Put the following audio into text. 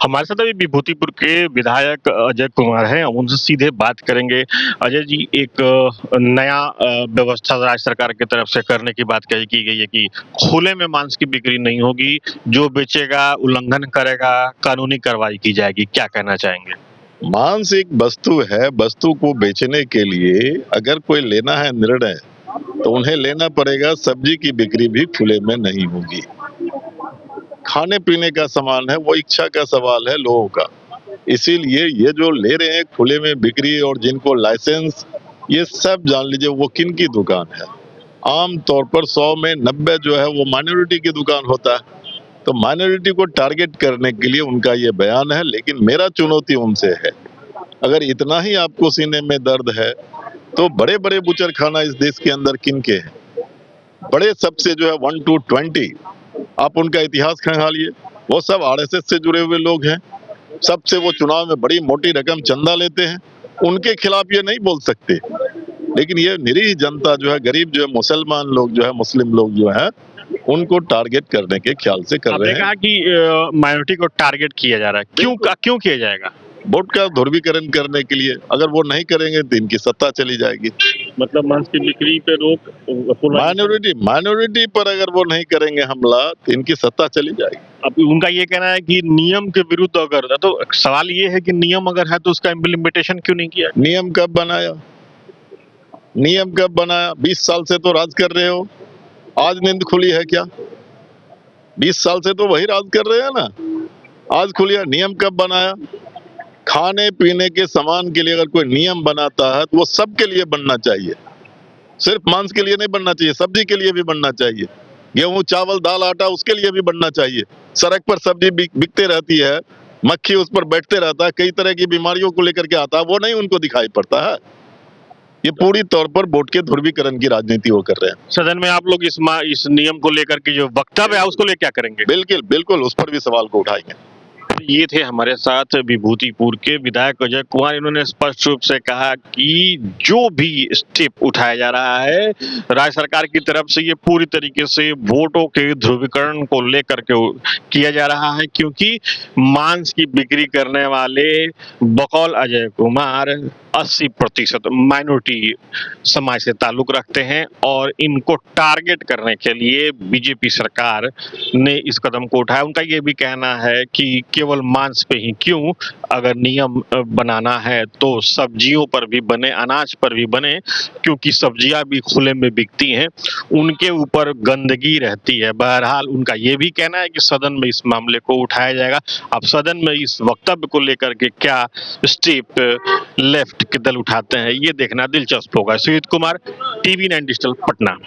हमारे साथ अभी विभूतिपुर के विधायक अजय कुमार हैं, हम उनसे सीधे बात करेंगे। अजय जी, एक नया व्यवस्था राज्य सरकार की तरफ से करने की बात की गई है कि खुले में मांस की बिक्री नहीं होगी, जो बेचेगा उल्लंघन करेगा कानूनी कार्रवाई की जाएगी। क्या कहना चाहेंगे? मांस एक वस्तु है। वस्तु को बेचने के लिए अगर कोई लेना है निर्णय, तो उन्हें लेना पड़ेगा। सब्जी की बिक्री भी खुले में नहीं होगी। खाने पीने का सामान है, वो इच्छा का सवाल है लोगों का। इसीलिए ये जो ले रहे हैं खुले में बिक्री और जिनको लाइसेंस, ये सब जान लीजिए वो किन की दुकान है। आम तौर पर 100 में 90 जो है वो माइनॉरिटी की दुकान होता है। तो माइनॉरिटी को टारगेट करने के लिए उनका ये बयान है। लेकिन मेरा चुनौती उनसे है, अगर इतना ही आपको सीने में दर्द है तो बड़े बड़े बुचर खाना इस देश के अंदर किन के हैं? बड़े सबसे जो है 1 to 20 आप उनका इतिहास खंगालिए, वो सब आरएसएस से जुड़े हुए लोग हैं। सबसे वो चुनाव में बड़ी मोटी रकम चंदा लेते हैं। उनके खिलाफ ये नहीं बोल सकते। लेकिन ये निरीह जनता जो है, गरीब जो है, मुसलमान लोग जो है, मुस्लिम लोग जो है, उनको टारगेट करने के ख्याल से कर रहे हैं। कहा कि माइनॉरिटी को टारगेट किया जा रहा है, क्यों किया जाएगा? वोट का ध्रुवीकरण करने के लिए। अगर वो नहीं करेंगे तो इनकी सत्ता चली जाएगी। मतलब मांस की बिक्री पे रोक, माइनॉरिटी पर अगर वो नहीं करेंगे हमला तो इनकी सत्ता चली जाएगी। अब उनका ये कहना है कि नियम के विरुद्ध अगर है, तो सवाल ये है कि नियम अगर है तो उसका इम्प्लीमेंटेशन क्यों नहीं किया? नियम कब बनाया? 20 साल से तो राज कर रहे हो। आज नींद खुली है क्या? 20 साल से तो वही राज कर रहे हैं ना। आज खुली है। नियम कब बनाया? खाने पीने के सामान के लिए अगर कोई नियम बनाता है तो वो सबके लिए बनना चाहिए। सिर्फ मांस के लिए नहीं बनना चाहिए, सब्जी के लिए भी बनना चाहिए। गेहूं, चावल, दाल, आटा उसके लिए भी बनना चाहिए। सड़क पर सब्जी बिकते रहती है, मक्खी उस पर बैठते रहता है, कई तरह की बीमारियों को लेकर के आता है, वो नहीं उनको दिखाई पड़ता है। ये पूरी तौर पर वोट के ध्रुवीकरण की राजनीति वो कर रहे हैं। सदन में आप लोग इस नियम को लेकर के जो वक्तव्य है उसको लेकर क्या करेंगे? बिल्कुल बिल्कुल, उस पर भी सवाल को उठाएंगे। ये थे हमारे साथ विभूतिपुर के विधायक अजय कुमार। इन्होंने स्पष्ट रूप से कहा कि जो भी स्टेप उठाया जा रहा है राज्य सरकार की तरफ से, ये पूरी तरीके से वोटों के ध्रुवीकरण को लेकर के किया जा रहा है, क्योंकि मांस की बिक्री करने वाले बकौल अजय कुमार 80% माइनॉरिटी समाज से ताल्लुक रखते हैं और इनको टारगेट करने के लिए बीजेपी सरकार ने इस कदम को उठाया। उनका ये भी कहना है कि केवल मांस पे ही क्यों, अगर नियम बनाना है तो सब्जियों पर भी बने, अनाज पर भी बने, क्योंकि सब्जियां भी खुले में बिकती हैं, उनके ऊपर गंदगी रहती है। बहरहाल उनका ये भी कहना है कि सदन में इस मामले को उठाया जाएगा। अब सदन में इस वक्तव्य को लेकर के क्या स्टेप लेफ्ट के दल उठाते हैं, ये देखना दिलचस्प होगा। Sujeet Kumar, TV9 digital, Patna.